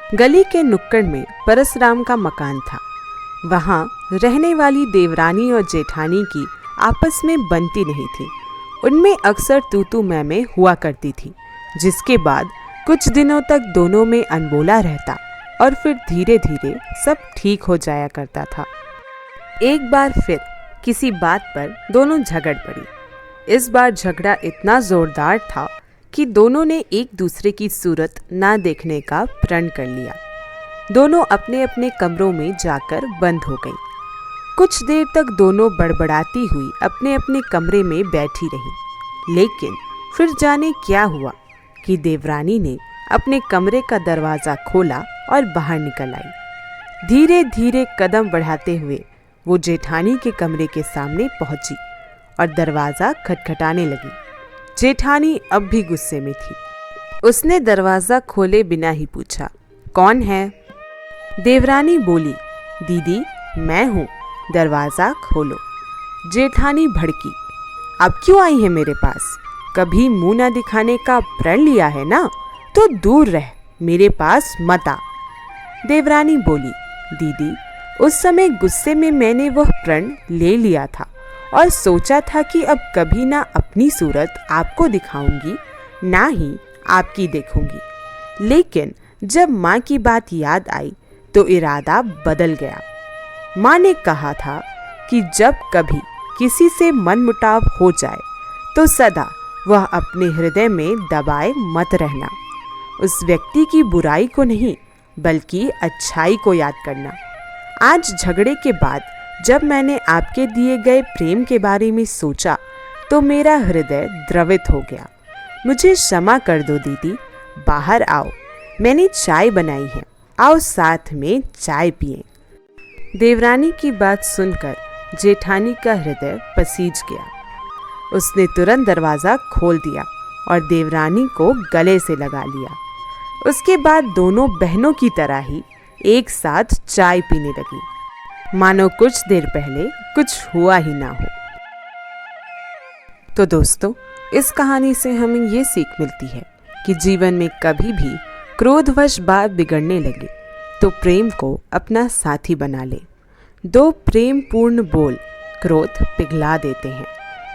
गली के नुक्कड़ में परसराम का मकान था। वहाँ रहने वाली देवरानी और जेठानी की आपस में बनती नहीं थी। उनमें अक्सर तू मैं हुआ करती थी, जिसके बाद कुछ दिनों तक दोनों में अनबोला रहता और फिर धीरे धीरे सब ठीक हो जाया करता था। एक बार फिर किसी बात पर दोनों झगड़ पड़ी। इस बार झगड़ा इतना जोरदार था कि दोनों ने एक दूसरे की सूरत ना देखने का प्रण कर लिया। दोनों अपने अपने कमरों में जाकर बंद हो गईं। कुछ देर तक दोनों बड़बड़ाती हुई अपने अपने कमरे में बैठी रहीं। लेकिन फिर जाने क्या हुआ कि देवरानी ने अपने कमरे का दरवाज़ा खोला और बाहर निकल आई। धीरे धीरे कदम बढ़ाते हुए वो जेठानी के कमरे के सामने पहुंची और दरवाज़ा खटखटाने लगी। जेठानी अब भी गुस्से में थी। उसने दरवाज़ा खोले बिना ही पूछा, कौन है? देवरानी बोली, दीदी मैं हूँ, दरवाज़ा खोलो। जेठानी भड़की, अब क्यों आई है मेरे पास? कभी मुंह ना दिखाने का प्रण लिया है ना, तो दूर रह, मेरे पास मत आ। देवरानी बोली, दीदी उस समय गुस्से में मैंने वह प्रण ले लिया था और सोचा था कि अब कभी ना अपनी सूरत आपको दिखाऊंगी, ना ही आपकी देखूंगी। लेकिन जब माँ की बात याद आई तो इरादा बदल गया। माँ ने कहा था कि जब कभी किसी से मनमुटाव हो जाए तो सदा वह अपने हृदय में दबाए मत रहना। उस व्यक्ति की बुराई को नहीं बल्कि अच्छाई को याद करना। आज झगड़े के बाद जब मैंने आपके दिए गए प्रेम के बारे में सोचा तो मेरा हृदय द्रवित हो गया। मुझे क्षमा कर दो दीदी, बाहर आओ, मैंने चाय बनाई है, आओ साथ में चाय पिएं। देवरानी की बात सुनकर जेठानी का हृदय पसीज गया। उसने तुरंत दरवाज़ा खोल दिया और देवरानी को गले से लगा लिया। उसके बाद दोनों बहनों की तरह ही एक साथ चाय पीने लगी, मानो कुछ देर पहले कुछ हुआ ही ना हो। तो दोस्तों, इस कहानी से हमें ये सीख मिलती है कि जीवन में कभी भी क्रोधवश बात बिगड़ने लगे तो प्रेम को अपना साथी बना ले। दो प्रेम पूर्ण बोल क्रोध पिघला देते हैं,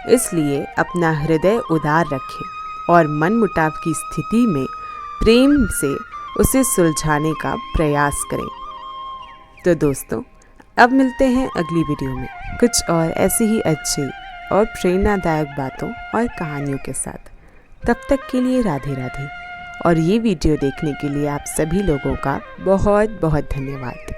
इसलिए अपना हृदय उदार रखें और मनमुटाव की स्थिति में प्रेम से उसे सुलझाने का प्रयास करें। तो दोस्तों, अब मिलते हैं अगली वीडियो में कुछ और ऐसी ही अच्छी और प्रेरणादायक बातों और कहानियों के साथ। तब तक के लिए राधे राधे। और ये वीडियो देखने के लिए आप सभी लोगों का बहुत बहुत धन्यवाद।